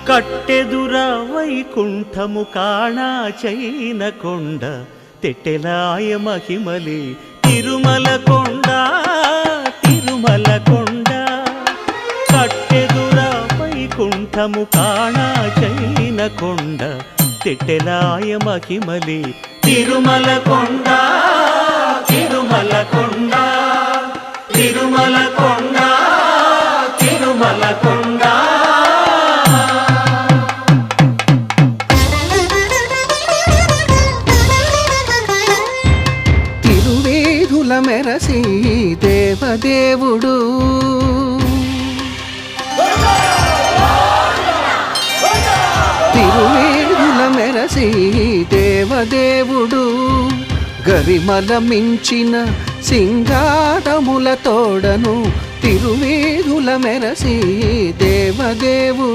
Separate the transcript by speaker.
Speaker 1: కట్టెదుర వైకుంఠము కాణా చైన కొండ తెట్టెలాయ మహిమలే తిరుమల కొండ తిరుమల కొండ కట్టెదుర వైకుంఠము కాణా చైన కొండ తెట్టెలాయ మహిమలే తిరుమల కొండ తిరుమల కొండ తిరుమల కొండ తిరుమల కొండ
Speaker 2: తిరువేధుల మెరసి దేవదేవుడు తిరువేధుల మెరసి దేవదేవుడు గరిమల మించిన సింగారముల తోడను తిరువేధుల మెరసి దేవదేవుడు